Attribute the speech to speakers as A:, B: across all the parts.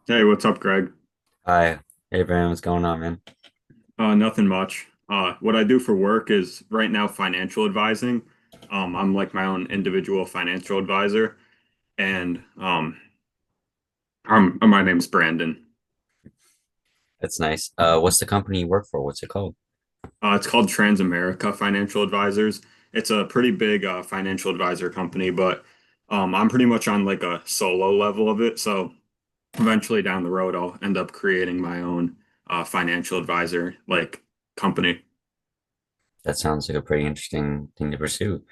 A: Hey, what's up, Greg?
B: Hi. Hey, Brandon, what's going on, man?
A: Nothing much. What I do for work is right now financial advising. I'm like my own individual financial advisor, and my name's Brandon.
B: That's nice. What's the company you work for? What's it called?
A: It's called Transamerica Financial Advisors. It's a pretty big financial advisor company, but I'm pretty much on like a solo level of it. So eventually down the road, I'll end up creating my own financial advisor like company.
B: That sounds like a pretty interesting thing to pursue.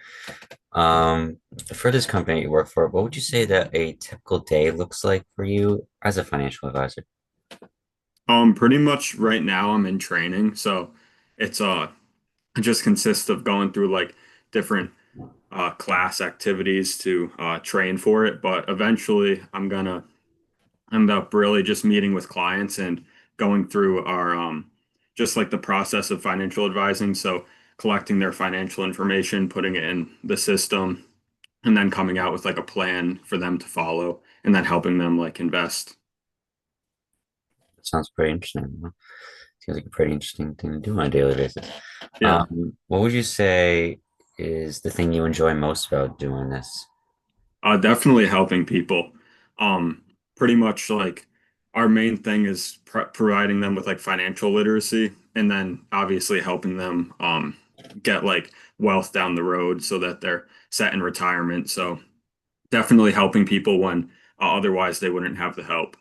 B: Um, for this company you work for, what would you say that a typical day looks like for you as a financial advisor?
A: Pretty much right now I'm in training, so it's it just consists of going through like different class activities to train for it. But eventually I'm gonna end up really just meeting with clients and going through our just like the process of financial advising. So collecting their financial information, putting it in the system, and then coming out with like a plan for them to follow, and then helping them like invest.
B: That sounds pretty interesting. Seems like a pretty interesting thing to do on a daily basis.
A: Yeah.
B: What would you say is the thing you enjoy most about doing this?
A: Definitely helping people. Um, Pretty much like our main thing is providing them with like financial literacy, and then obviously helping them get like wealth down the road so that they're set in retirement. So definitely helping people when otherwise they wouldn't have the help.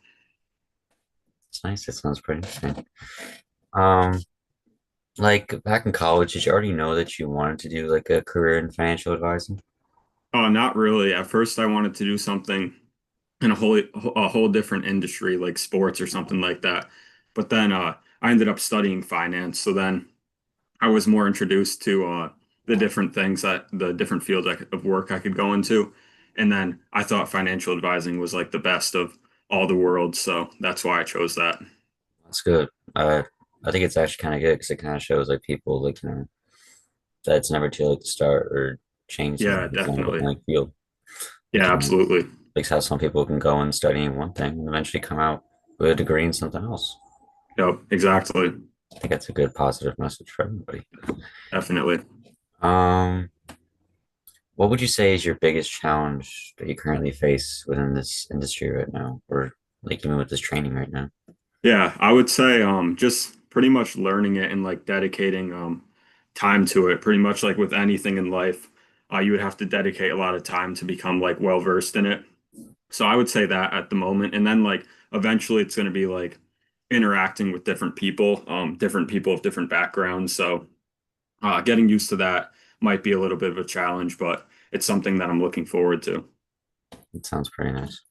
B: It's nice. That sounds pretty interesting. Um, like back in college, did you already know that you wanted to do like a career in financial advising?
A: Not really. At first, I wanted to do something in a whole different industry like sports or something like that. But then I ended up studying finance. So then I was more introduced to the different things that the different fields of work I could go into. And then I thought financial advising was like the best of all the worlds. So that's why I chose that.
B: That's good. I think it's actually kind of good because it kind of shows like people like that it's never too late to start or change something
A: Yeah,
B: if you want to go in
A: definitely.
B: like field. Like
A: Yeah, absolutely.
B: like how some people can go and study in one thing and eventually come out with a degree in something else.
A: Yep, exactly.
B: I think that's a good positive message for everybody.
A: Definitely.
B: Um, what would you say is your biggest challenge that you currently face within this industry right now, or like even with this training right now?
A: Yeah, I would say just pretty much learning it and like dedicating time to it. Pretty much like with anything in life, you would have to dedicate a lot of time to become like well versed in it. So I would say that at the moment, and then like eventually it's going to be like interacting with different people of different backgrounds. So getting used to that might be a little bit of a challenge, but it's something that I'm looking forward to.
B: It sounds pretty nice.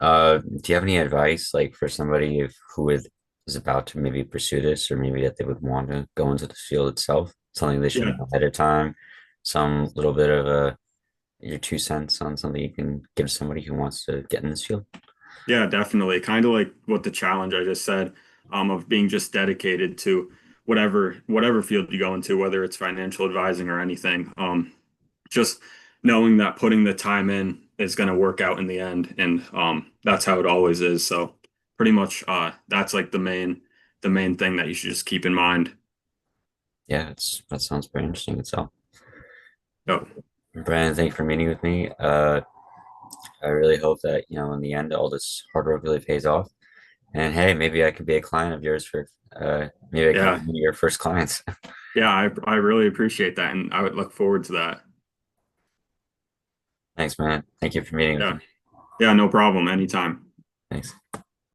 B: Do you have any advice like for somebody is about to maybe pursue this or maybe that they would want to go into the field itself? Something they should
A: Yeah,
B: know ahead of time, some little bit of your 2 cents on something you can give somebody who wants to get in this field?
A: yeah, definitely. Kind of like what the challenge I just said, of being just dedicated to whatever field you go into, whether it's financial advising or anything. Just knowing that putting the time in is going to work out in the end, and that's how it always is. So pretty much, that's like the main thing that you should just keep in mind.
B: Yeah, that sounds pretty interesting itself.
A: Yep.
B: Brandon, thank you for meeting with me. I really hope that, in the end, all this hard work really pays off. And hey, maybe I could be a client of yours for maybe I could be
A: Yeah,
B: one of your first clients.
A: yeah, I really appreciate that, and I would look forward to that.
B: Thanks, man. Thank you for meeting with
A: Yeah,
B: me.
A: yeah, no problem. Anytime.
B: Thanks.